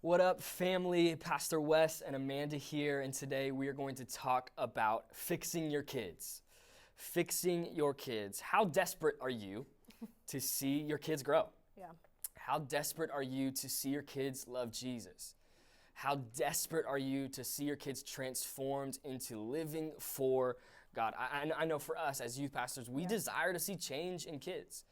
What up, family? Pastor Wes and Amanda here, and today we are going to talk about fixing your kids. Fixing your kids. How desperate are you to see your kids grow? Yeah. How desperate are you to see your kids love Jesus? How desperate are you to see your kids transformed into living for God? I know for us as youth pastors, we desire to see change in kids.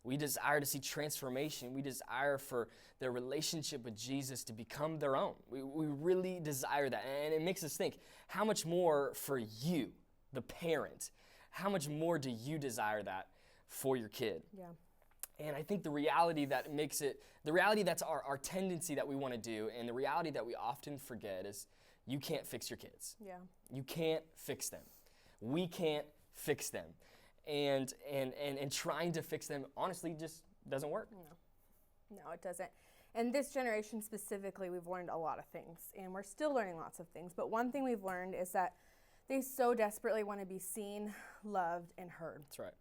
We desire to see transformation. We desire for their relationship with Jesus to become their own. We really desire that. And it makes us think, how much more for you, the parent, how much more do you desire that for your kid? Yeah. And I think the reality that's our tendency that we want to do, and the reality that we often forget is you can't fix your kids. Yeah. You can't fix them. We can't fix them. And trying to fix them, honestly, just doesn't work. No, it doesn't. And this generation specifically, we've learned a lot of things, and we're still learning lots of things. But one thing we've learned is that they so desperately want to be seen, loved, and heard. That's right.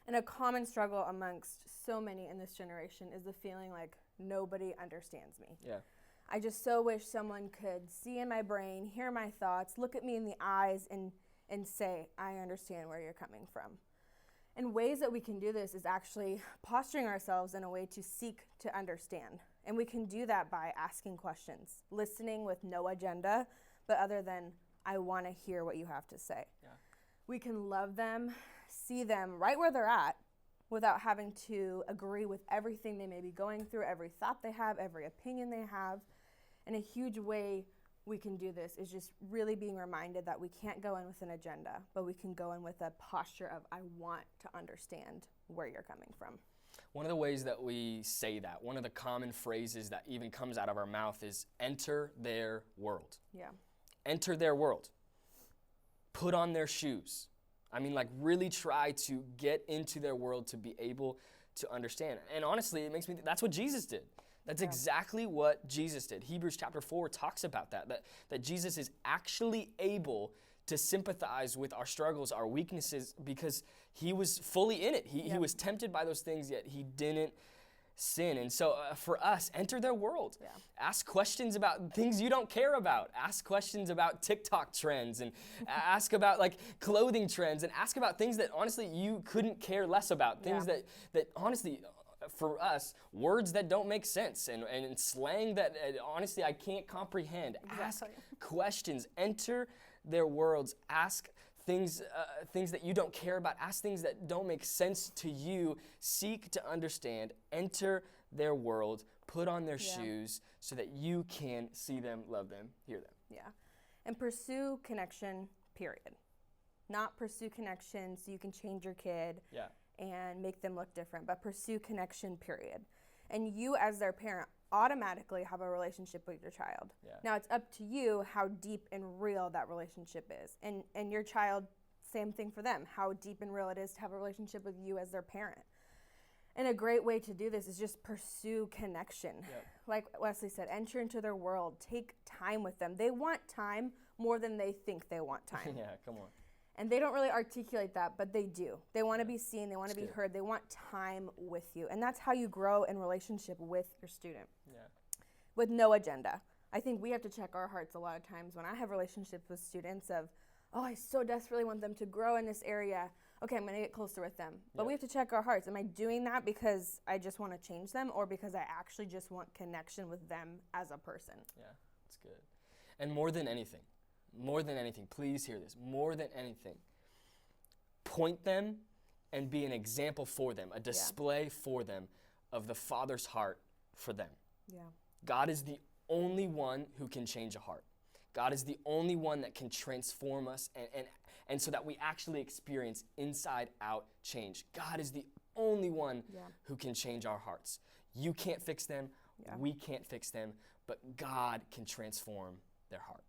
And a common struggle amongst so many in this generation is the feeling like nobody understands me. Yeah. I just so wish someone could see in my brain, hear my thoughts, look at me in the eyes, and say, I understand where you're coming from. And ways that we can do this is actually posturing ourselves in a way to seek to understand. And we can do that by asking questions, listening with no agenda, but other than, I want to hear what you have to say. Yeah. We can love them, see them right where they're at, without having to agree with everything they may be going through, every thought they have, every opinion they have. And a huge way we can do this is just really being reminded that we can't go in with an agenda, but we can go in with a posture of, I want to understand where you're coming from. One of the ways that we say that, one of the common phrases that even comes out of our mouth is enter their world. Yeah. Enter their world. Put on their shoes. I mean, like, really try to get into their world to be able to understand. And honestly, it makes me that's what Jesus did. That's exactly what Jesus did. Hebrews chapter 4 talks about that Jesus is actually able to sympathize with our struggles, our weaknesses, because he was fully in it. He was tempted by those things, yet he didn't sin. And so for us, enter their world. Yeah. Ask questions about things you don't care about. Ask questions about TikTok trends, and ask about like clothing trends, and ask about things that honestly you couldn't care less about. Things that honestly, for us, words that don't make sense, and slang that honestly I can't comprehend. Exactly. Ask questions. Enter their worlds. Ask things that you don't care about. Ask things that don't make sense to you. Seek to understand. Enter their world. Put on their shoes so that you can see them, love them, hear them. Yeah. And pursue connection, period. Not pursue connection so you can change your kid and make them look different, but pursue connection, period. And you as their parent automatically have a relationship with your child. Yeah. Now it's up to you how deep and real that relationship is. And your child, same thing for them, how deep and real it is to have a relationship with you as their parent. And a great way to do this is just pursue connection. Yep. Like Wesley said, enter into their world, take time with them. They want time more than they think they want time. Yeah, come on. And they don't really articulate that, but they do. They want to be seen. They want to be heard. They want time with you. And that's how you grow in relationship with your student. Yeah. With no agenda. I think we have to check our hearts a lot of times when I have relationships with students of, oh, I so desperately want them to grow in this area. Okay, I'm going to get closer with them. But we have to check our hearts. Am I doing that because I just want to change them, or because I actually just want connection with them as a person? Yeah, that's good. And more than anything, please hear this, more than anything, point them and be an example for them, a display for them of the Father's heart for them. Yeah. God is the only one who can change a heart. God is the only one that can transform us and so that we actually experience inside out change. God is the only one who can change our hearts. You can't fix them. We can't fix them, but God can transform their heart.